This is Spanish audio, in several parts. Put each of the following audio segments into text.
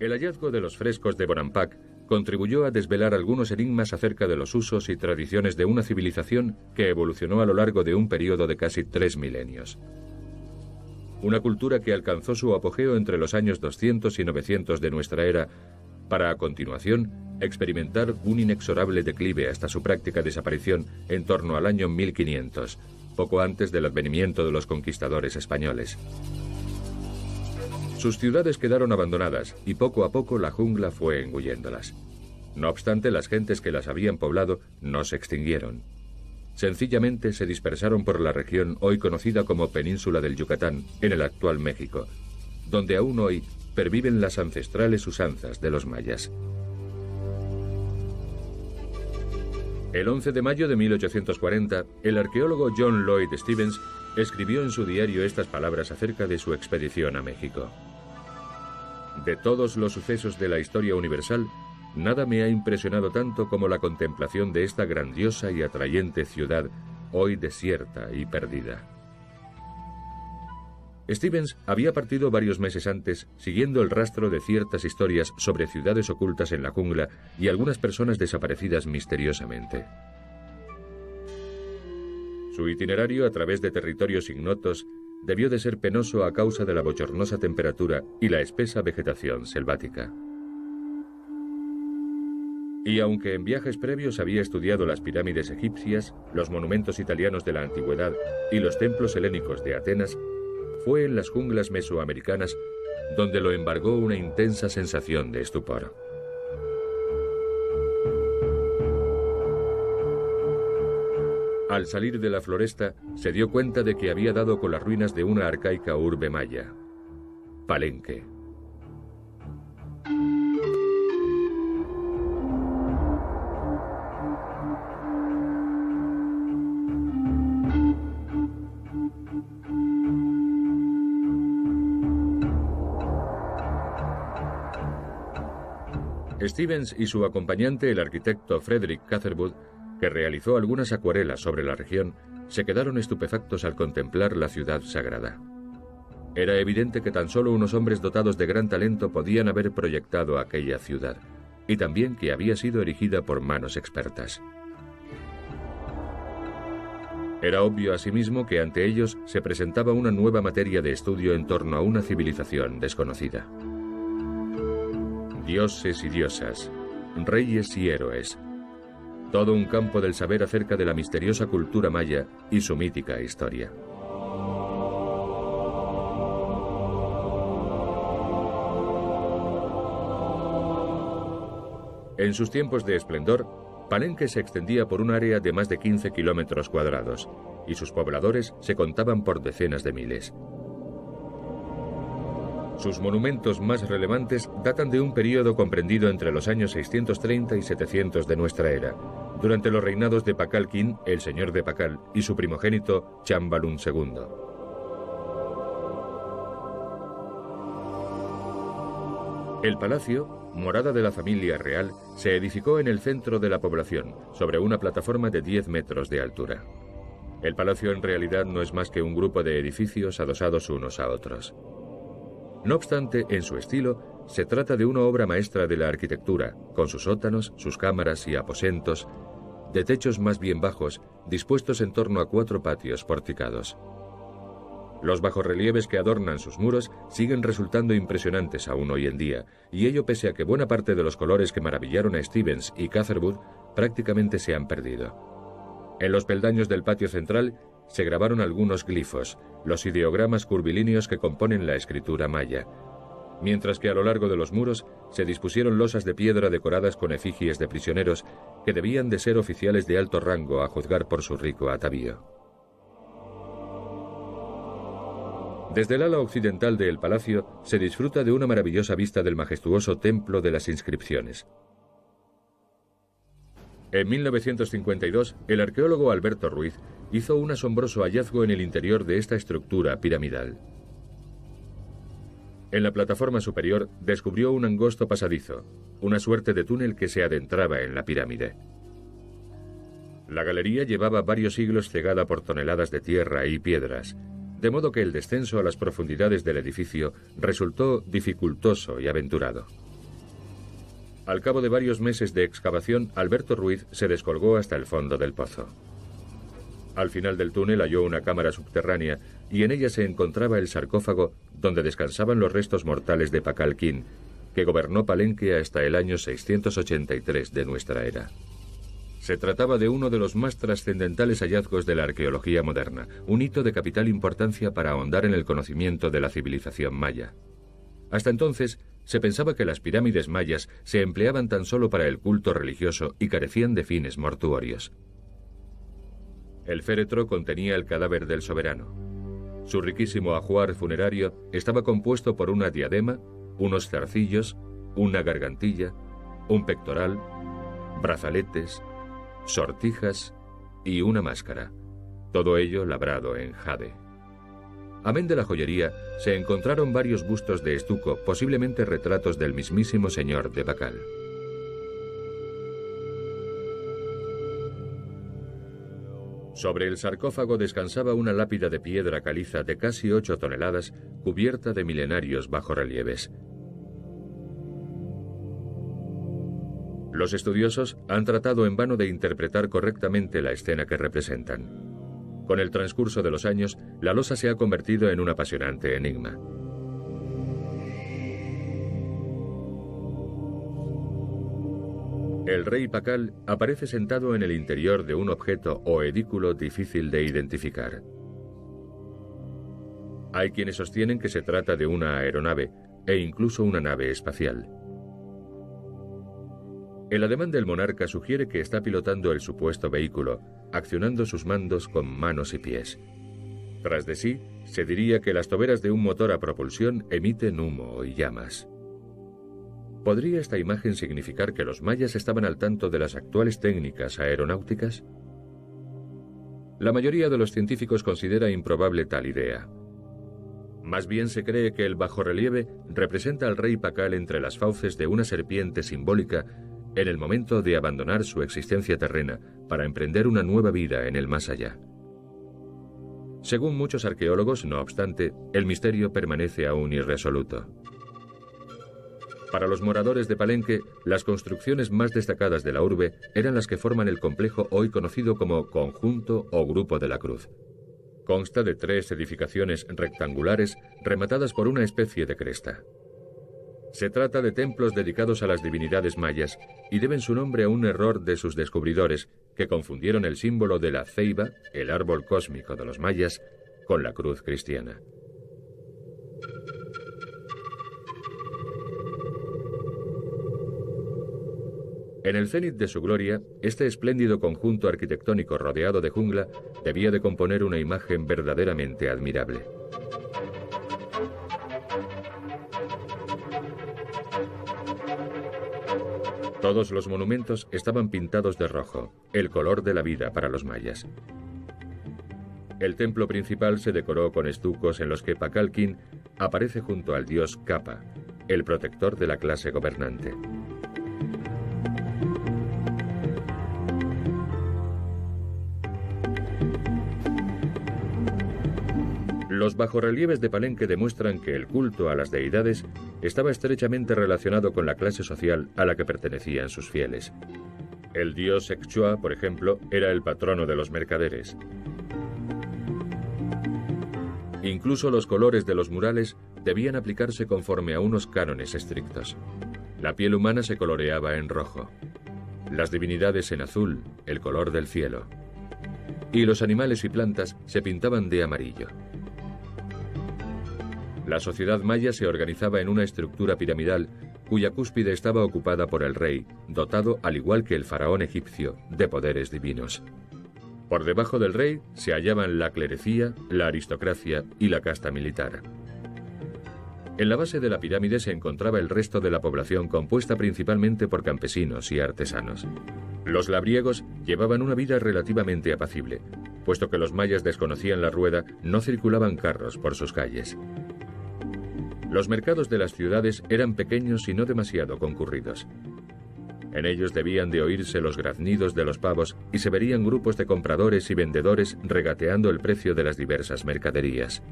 El hallazgo de los frescos de Bonampak contribuyó a desvelar algunos enigmas acerca de los usos y tradiciones de una civilización que evolucionó a lo largo de un periodo de casi 3 milenios. Una cultura que alcanzó su apogeo entre los años 200 y 900 de nuestra era, para a continuación experimentar un inexorable declive hasta su práctica desaparición en torno al año 1500, poco antes del advenimiento de los conquistadores españoles. Sus ciudades quedaron abandonadas y poco a poco la jungla fue engulléndolas. No obstante, las gentes que las habían poblado no se extinguieron. Sencillamente se dispersaron por la región hoy conocida como Península del Yucatán, en el actual México, donde aún hoy perviven las ancestrales usanzas de los mayas. El 11 de mayo de 1840, el arqueólogo John Lloyd Stephens escribió en su diario estas palabras acerca de su expedición a México. De todos los sucesos de la historia universal, nada me ha impresionado tanto como la contemplación de esta grandiosa y atrayente ciudad, hoy desierta y perdida. Stephens había partido varios meses antes, siguiendo el rastro de ciertas historias sobre ciudades ocultas en la jungla y algunas personas desaparecidas misteriosamente. Su itinerario a través de territorios ignotos debió de ser penoso a causa de la bochornosa temperatura y la espesa vegetación selvática. Y aunque en viajes previos había estudiado las pirámides egipcias, los monumentos italianos de la antigüedad y los templos helénicos de Atenas, fue en las junglas mesoamericanas donde lo embargó una intensa sensación de estupor. Al salir de la floresta, se dio cuenta de que había dado con las ruinas de una arcaica urbe maya, Palenque. Stephens y su acompañante, el arquitecto Frederick Catherwood, que realizó algunas acuarelas sobre la región, se quedaron estupefactos al contemplar la ciudad sagrada. Era evidente que tan solo unos hombres dotados de gran talento podían haber proyectado aquella ciudad, y también que había sido erigida por manos expertas. Era obvio asimismo que ante ellos se presentaba una nueva materia de estudio en torno a una civilización desconocida. Dioses y diosas, reyes y héroes. Todo un campo del saber acerca de la misteriosa cultura maya y su mítica historia. En sus tiempos de esplendor, Palenque se extendía por un área de más de 15 kilómetros cuadrados, y sus pobladores se contaban por decenas de miles. Sus monumentos más relevantes datan de un período comprendido entre los años 630 y 700 de nuestra era, durante los reinados de Pakal Kin, el señor de Pakal, y su primogénito Chambalun II. El palacio, morada de la familia real, se edificó en el centro de la población, sobre una plataforma de 10 metros de altura. El palacio en realidad no es más que un grupo de edificios adosados unos a otros. No obstante, en su estilo, se trata de una obra maestra de la arquitectura, con sus sótanos, sus cámaras y aposentos, de techos más bien bajos, dispuestos en torno a 4 patios porticados. Los bajorrelieves que adornan sus muros siguen resultando impresionantes aún hoy en día, y ello pese a que buena parte de los colores que maravillaron a Stephens y Catherwood prácticamente se han perdido. En los peldaños del patio central se grabaron algunos glifos, los ideogramas curvilíneos que componen la escritura maya, mientras que a lo largo de los muros se dispusieron losas de piedra decoradas con efigies de prisioneros que debían de ser oficiales de alto rango a juzgar por su rico atavío. Desde el ala occidental del palacio se disfruta de una maravillosa vista del majestuoso templo de las inscripciones. En 1952, el arqueólogo Alberto Ruiz hizo un asombroso hallazgo en el interior de esta estructura piramidal. En la plataforma superior descubrió un angosto pasadizo, una suerte de túnel que se adentraba en la pirámide. La galería llevaba varios siglos cegada por toneladas de tierra y piedras, de modo que el descenso a las profundidades del edificio resultó dificultoso y aventurado. Al cabo de varios meses de excavación, Alberto Ruiz se descolgó hasta el fondo del pozo. Al final del túnel halló una cámara subterránea y en ella se encontraba el sarcófago donde descansaban los restos mortales de Pakal Khin, que gobernó Palenque hasta el año 683 de nuestra era. Se trataba de uno de los más trascendentales hallazgos de la arqueología moderna, un hito de capital importancia para ahondar en el conocimiento de la civilización maya. Hasta entonces, se pensaba que las pirámides mayas se empleaban tan solo para el culto religioso y carecían de fines mortuorios. El féretro contenía el cadáver del soberano. Su riquísimo ajuar funerario estaba compuesto por una diadema, unos zarcillos, una gargantilla, un pectoral, brazaletes, sortijas y una máscara, todo ello labrado en jade. Amén de la joyería, se encontraron varios bustos de estuco, posiblemente retratos del mismísimo señor de Pakal. Sobre el sarcófago descansaba una lápida de piedra caliza de casi 8 toneladas, cubierta de milenarios bajorrelieves. Los estudiosos han tratado en vano de interpretar correctamente la escena que representan. Con el transcurso de los años, la losa se ha convertido en un apasionante enigma. El rey Pakal aparece sentado en el interior de un objeto o edículo difícil de identificar. Hay quienes sostienen que se trata de una aeronave e incluso una nave espacial. El ademán del monarca sugiere que está pilotando el supuesto vehículo, accionando sus mandos con manos y pies. Tras de sí, se diría que las toberas de un motor a propulsión emiten humo y llamas. ¿Podría esta imagen significar que los mayas estaban al tanto de las actuales técnicas aeronáuticas? La mayoría de los científicos considera improbable tal idea. Más bien se cree que el bajorrelieve representa al rey Pakal entre las fauces de una serpiente simbólica en el momento de abandonar su existencia terrena para emprender una nueva vida en el más allá. Según muchos arqueólogos, no obstante, el misterio permanece aún irresoluto. Para los moradores de Palenque, las construcciones más destacadas de la urbe eran las que forman el complejo hoy conocido como Conjunto o Grupo de la Cruz. Consta de 3 edificaciones rectangulares rematadas por una especie de cresta. Se trata de templos dedicados a las divinidades mayas y deben su nombre a un error de sus descubridores que confundieron el símbolo de la ceiba, el árbol cósmico de los mayas, con la cruz cristiana. En el cénit de su gloria, este espléndido conjunto arquitectónico rodeado de jungla debía de componer una imagen verdaderamente admirable. Todos los monumentos estaban pintados de rojo, el color de la vida para los mayas. El templo principal se decoró con estucos en los que Pakal Khin aparece junto al dios Kapa, el protector de la clase gobernante. Los bajorrelieves de Palenque demuestran que el culto a las deidades estaba estrechamente relacionado con la clase social a la que pertenecían sus fieles. El dios Ekchua, por ejemplo, era el patrono de los mercaderes. Incluso los colores de los murales debían aplicarse conforme a unos cánones estrictos. La piel humana se coloreaba en rojo, las divinidades en azul, el color del cielo, y los animales y plantas se pintaban de amarillo. La sociedad maya se organizaba en una estructura piramidal cuya cúspide estaba ocupada por el rey, dotado, al igual que el faraón egipcio, de poderes divinos. Por debajo del rey se hallaban la clerecía, la aristocracia y la casta militar. En la base de la pirámide se encontraba el resto de la población compuesta principalmente por campesinos y artesanos. Los labriegos llevaban una vida relativamente apacible. Puesto que los mayas desconocían la rueda, no circulaban carros por sus calles. Los mercados de las ciudades eran pequeños y no demasiado concurridos. En ellos debían de oírse los graznidos de los pavos y se verían grupos de compradores y vendedores regateando el precio de las diversas mercaderías.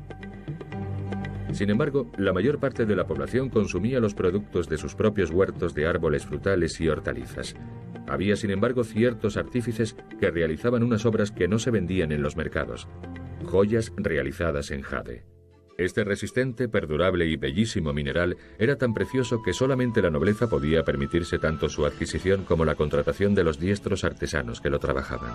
Sin embargo, la mayor parte de la población consumía los productos de sus propios huertos de árboles frutales y hortalizas. Había, sin embargo, ciertos artífices que realizaban unas obras que no se vendían en los mercados: joyas realizadas en jade. Este resistente, perdurable y bellísimo mineral era tan precioso que solamente la nobleza podía permitirse tanto su adquisición como la contratación de los diestros artesanos que lo trabajaban.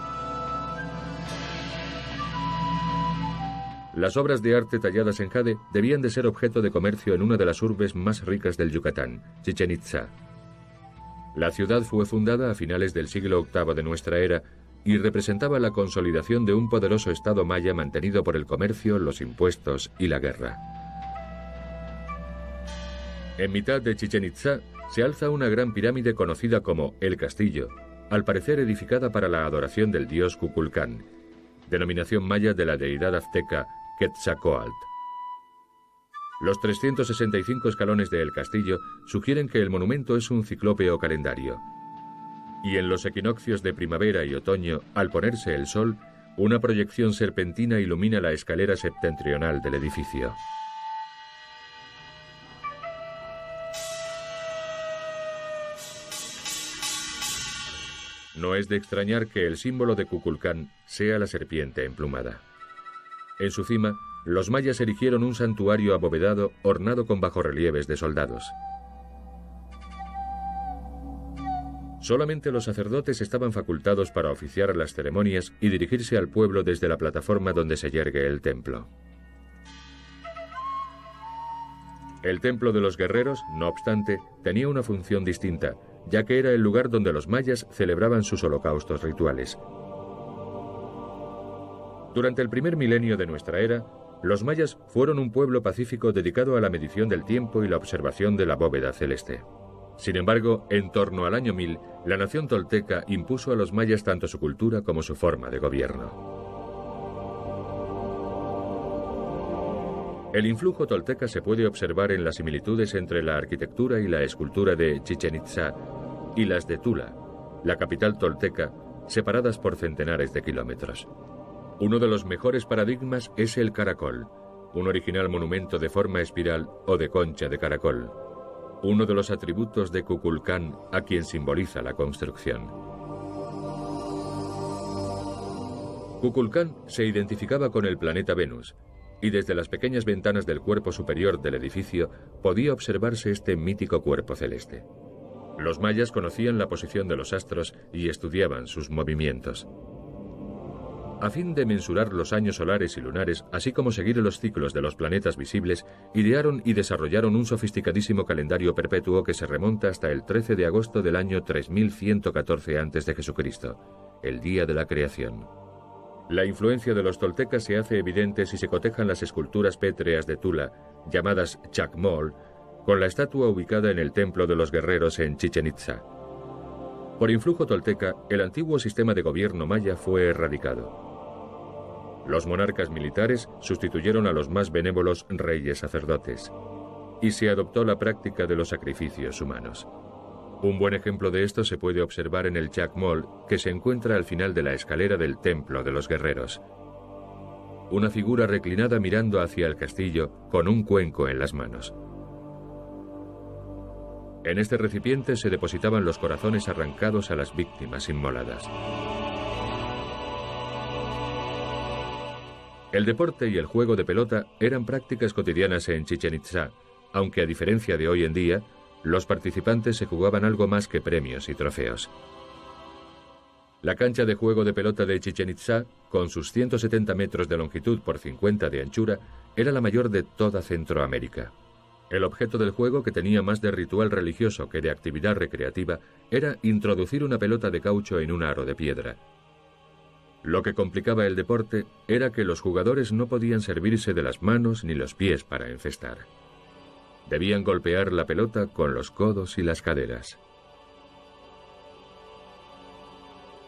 Las obras de arte talladas en jade debían de ser objeto de comercio en una de las urbes más ricas del Yucatán, Chichén Itzá. La ciudad fue fundada a finales del siglo VIII de nuestra era y representaba la consolidación de un poderoso estado maya mantenido por el comercio, los impuestos y la guerra. En mitad de Chichén Itzá se alza una gran pirámide conocida como El Castillo, al parecer edificada para la adoración del dios Kukulcán, denominación maya de la deidad azteca Quetzalcóatl. Los 365 escalones de El Castillo sugieren que el monumento es un ciclópeo calendario. Y en los equinoccios de primavera y otoño, al ponerse el sol, una proyección serpentina ilumina la escalera septentrional del edificio. No es de extrañar que el símbolo de Kukulcán sea la serpiente emplumada. En su cima, los mayas erigieron un santuario abovedado ornado con bajorrelieves de soldados. Solamente los sacerdotes estaban facultados para oficiar las ceremonias y dirigirse al pueblo desde la plataforma donde se yergue el templo. El templo de los guerreros, no obstante, tenía una función distinta, ya que era el lugar donde los mayas celebraban sus holocaustos rituales. Durante el primer milenio de nuestra era, los mayas fueron un pueblo pacífico dedicado a la medición del tiempo y la observación de la bóveda celeste. Sin embargo, en torno al año 1000, la nación tolteca impuso a los mayas tanto su cultura como su forma de gobierno. El influjo tolteca se puede observar en las similitudes entre la arquitectura y la escultura de Chichén Itzá y las de Tula, la capital tolteca, separadas por centenares de kilómetros. Uno de los mejores paradigmas es el caracol, un original monumento de forma espiral o de concha de caracol, uno de los atributos de Kukulcán, a quien simboliza la construcción. Kukulcán se identificaba con el planeta Venus, y desde las pequeñas ventanas del cuerpo superior del edificio podía observarse este mítico cuerpo celeste. Los mayas conocían la posición de los astros y estudiaban sus movimientos. A fin de mensurar los años solares y lunares, así como seguir los ciclos de los planetas visibles, idearon y desarrollaron un sofisticadísimo calendario perpetuo que se remonta hasta el 13 de agosto del año 3114 a.C., el día de la creación. La influencia de los toltecas se hace evidente si se cotejan las esculturas pétreas de Tula, llamadas Chacmol, con la estatua ubicada en el Templo de los Guerreros en Chichén Itzá. Por influjo tolteca, el antiguo sistema de gobierno maya fue erradicado. Los monarcas militares sustituyeron a los más benévolos reyes sacerdotes, y se adoptó la práctica de los sacrificios humanos. Un buen ejemplo de esto se puede observar en el Chacmol, que se encuentra al final de la escalera del Templo de los Guerreros. Una figura reclinada mirando hacia el castillo con un cuenco en las manos. En este recipiente se depositaban los corazones arrancados a las víctimas inmoladas. El deporte y el juego de pelota eran prácticas cotidianas en Chichén Itzá, aunque a diferencia de hoy en día, los participantes se jugaban algo más que premios y trofeos. La cancha de juego de pelota de Chichén Itzá, con sus 170 metros de longitud por 50 de anchura, era la mayor de toda Centroamérica. El objeto del juego, que tenía más de ritual religioso que de actividad recreativa, era introducir una pelota de caucho en un aro de piedra. Lo que complicaba el deporte era que los jugadores no podían servirse de las manos ni los pies para encestar. Debían golpear la pelota con los codos y las caderas.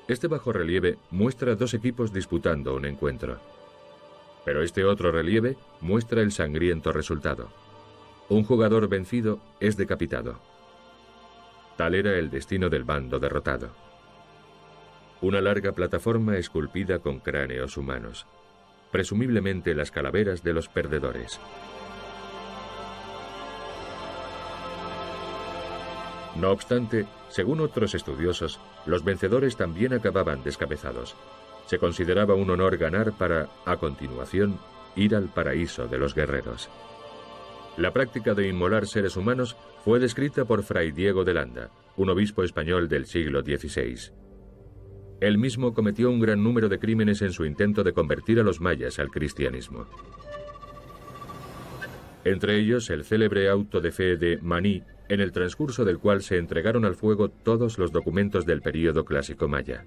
Este bajorrelieve muestra dos equipos disputando un encuentro. Pero este otro relieve muestra el sangriento resultado. Un jugador vencido es decapitado. Tal era el destino del bando derrotado. Una larga plataforma esculpida con cráneos humanos, presumiblemente las calaveras de los perdedores. No obstante, según otros estudiosos, los vencedores también acababan descabezados. Se consideraba un honor ganar para, a continuación, ir al paraíso de los guerreros. La práctica de inmolar seres humanos fue descrita por Fray Diego de Landa, un obispo español del siglo XVI. Él mismo cometió un gran número de crímenes en su intento de convertir a los mayas al cristianismo. Entre ellos el célebre auto de fe de Maní, en el transcurso del cual se entregaron al fuego todos los documentos del período clásico maya.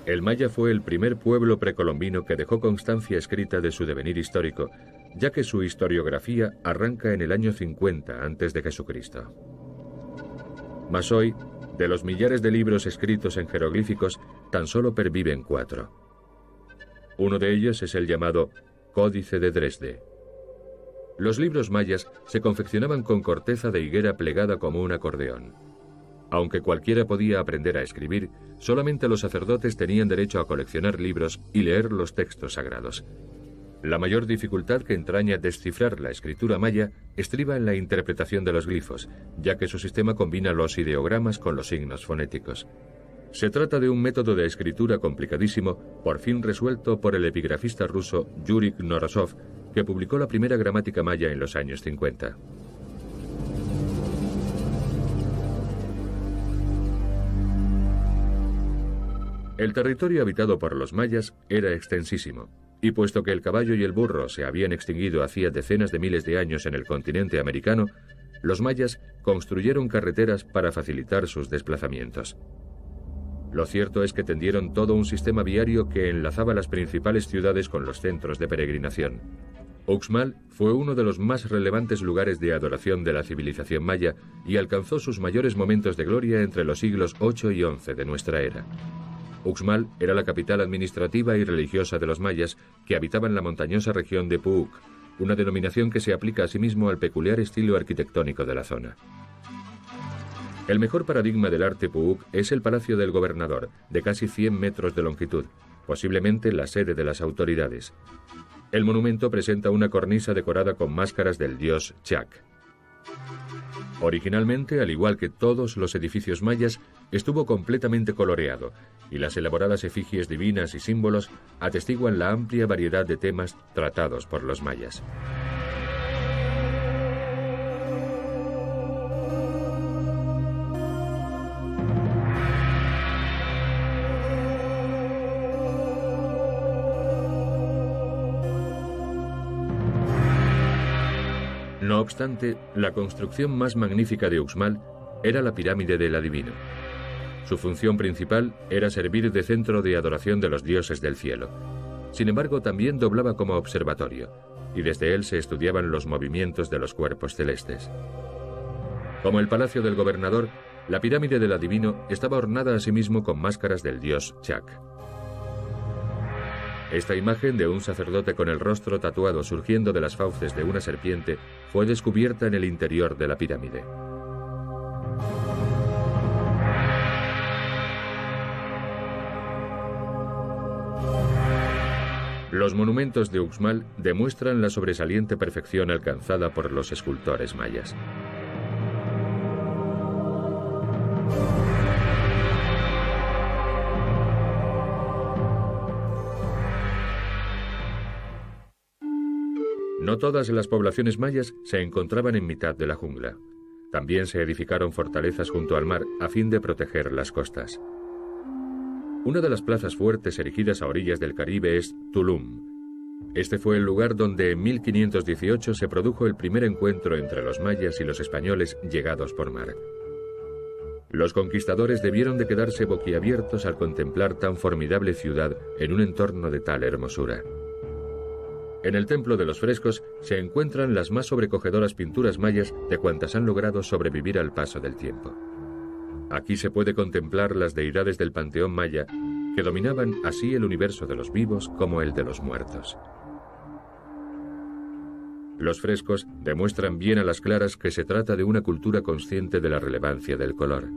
El maya fue el primer pueblo precolombino que dejó constancia escrita de su devenir histórico, ya que su historiografía arranca en el año 50 a.C. Mas hoy, de los millares de libros escritos en jeroglíficos, tan solo perviven 4. Uno de ellos es el llamado Códice de Dresde. Los libros mayas se confeccionaban con corteza de higuera plegada como un acordeón. Aunque cualquiera podía aprender a escribir, solamente los sacerdotes tenían derecho a coleccionar libros y leer los textos sagrados. La mayor dificultad que entraña descifrar la escritura maya estriba en la interpretación de los glifos, ya que su sistema combina los ideogramas con los signos fonéticos. Se trata de un método de escritura complicadísimo, por fin resuelto por el epigrafista ruso Yuri Knorosov, que publicó la primera gramática maya en los años 50. El territorio habitado por los mayas era extensísimo, y puesto que el caballo y el burro se habían extinguido hacía decenas de miles de años en el continente americano, los mayas construyeron carreteras para facilitar sus desplazamientos. Lo cierto es que tendieron todo un sistema viario que enlazaba las principales ciudades con los centros de peregrinación. Uxmal fue uno de los más relevantes lugares de adoración de la civilización maya y alcanzó sus mayores momentos de gloria entre los siglos 8 y 11 de nuestra era. Uxmal era la capital administrativa y religiosa de los mayas que habitaban la montañosa región de Puuc, una denominación que se aplica asimismo al peculiar estilo arquitectónico de la zona. El mejor paradigma del arte Puuc es el Palacio del Gobernador, de casi 100 metros de longitud, posiblemente la sede de las autoridades. El monumento presenta una cornisa decorada con máscaras del dios Chac. Originalmente, al igual que todos los edificios mayas, estuvo completamente coloreado, y las elaboradas efigies divinas y símbolos atestiguan la amplia variedad de temas tratados por los mayas. No obstante, la construcción más magnífica de Uxmal era la pirámide del adivino. Su función principal era servir de centro de adoración de los dioses del cielo. Sin embargo, también doblaba como observatorio, y desde él se estudiaban los movimientos de los cuerpos celestes. Como el palacio del gobernador, la pirámide del adivino estaba ornada asimismo con máscaras del dios Chac. Esta imagen de un sacerdote con el rostro tatuado surgiendo de las fauces de una serpiente fue descubierta en el interior de la pirámide. Los monumentos de Uxmal demuestran la sobresaliente perfección alcanzada por los escultores mayas. No todas las poblaciones mayas se encontraban en mitad de la jungla. También se edificaron fortalezas junto al mar a fin de proteger las costas. Una de las plazas fuertes erigidas a orillas del Caribe es Tulum. Este fue el lugar donde en 1518 se produjo el primer encuentro entre los mayas y los españoles llegados por mar. Los conquistadores debieron de quedarse boquiabiertos al contemplar tan formidable ciudad en un entorno de tal hermosura. En el Templo de los Frescos se encuentran las más sobrecogedoras pinturas mayas de cuantas han logrado sobrevivir al paso del tiempo. Aquí se puede contemplar las deidades del panteón maya, que dominaban así el universo de los vivos como el de los muertos. Los frescos demuestran bien a las claras que se trata de una cultura consciente de la relevancia del color.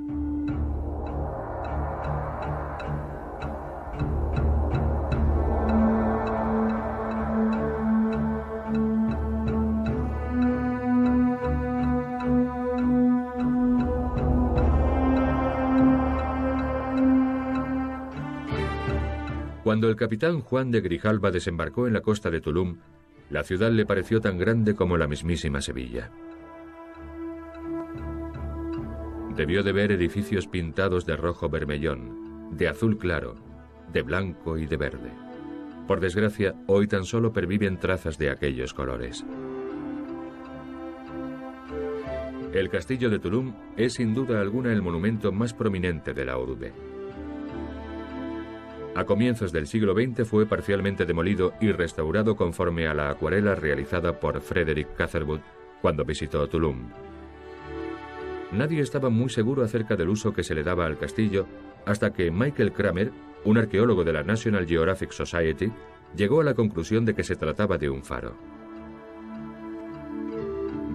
Cuando el capitán Juan de Grijalva desembarcó en la costa de Tulum, la ciudad le pareció tan grande como la mismísima Sevilla. Debió de ver edificios pintados de rojo bermellón, de azul claro, de blanco y de verde. Por desgracia, hoy tan solo perviven trazas de aquellos colores. El castillo de Tulum es sin duda alguna el monumento más prominente de la urbe. A comienzos del siglo XX fue parcialmente demolido y restaurado conforme a la acuarela realizada por Frederick Catherwood cuando visitó Tulum. Nadie estaba muy seguro acerca del uso que se le daba al castillo hasta que Michael Kramer, un arqueólogo de la National Geographic Society, llegó a la conclusión de que se trataba de un faro.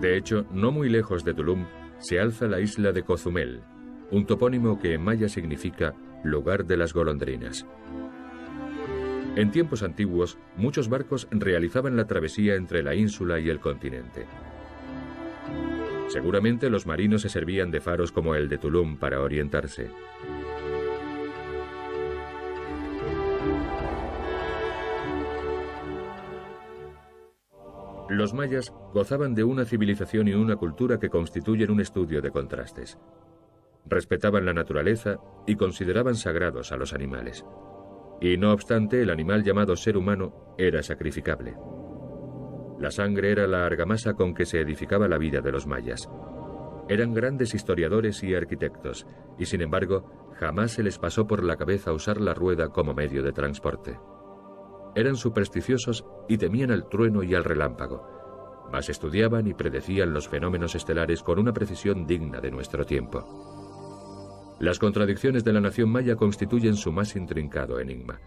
De hecho, no muy lejos de Tulum se alza la isla de Cozumel, un topónimo que en maya significa lugar de las golondrinas. En tiempos antiguos, muchos barcos realizaban la travesía entre la ínsula y el continente. Seguramente los marinos se servían de faros como el de Tulum para orientarse. Los mayas gozaban de una civilización y una cultura que constituyen un estudio de contrastes. Respetaban la naturaleza y consideraban sagrados a los animales. Y no obstante, el animal llamado ser humano era sacrificable. La sangre era la argamasa con que se edificaba la vida de los mayas. Eran grandes historiadores y arquitectos, y sin embargo, jamás se les pasó por la cabeza usar la rueda como medio de transporte. Eran supersticiosos y temían al trueno y al relámpago, mas estudiaban y predecían los fenómenos estelares con una precisión digna de nuestro tiempo. Las contradicciones de la nación maya constituyen su más intrincado enigma.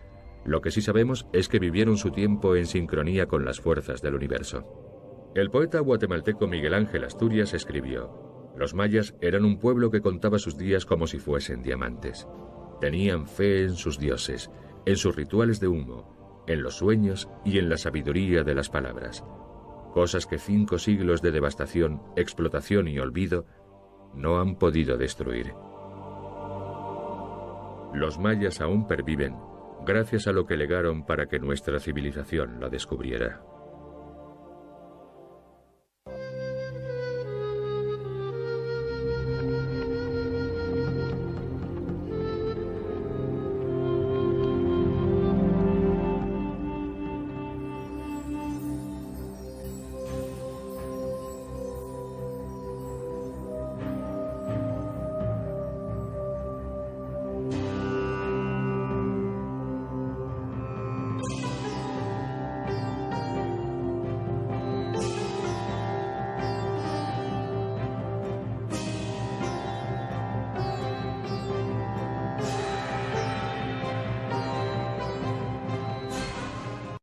Lo que sí sabemos es que vivieron su tiempo en sincronía con las fuerzas del universo. El poeta guatemalteco Miguel Ángel Asturias escribió: los mayas eran un pueblo que contaba sus días como si fuesen diamantes. Tenían fe en sus dioses, en sus rituales de humo, en los sueños y en la sabiduría de las palabras. Cosas que 5 siglos de devastación, explotación y olvido no han podido destruir. Los mayas aún perviven gracias a lo que legaron para que nuestra civilización lo descubriera.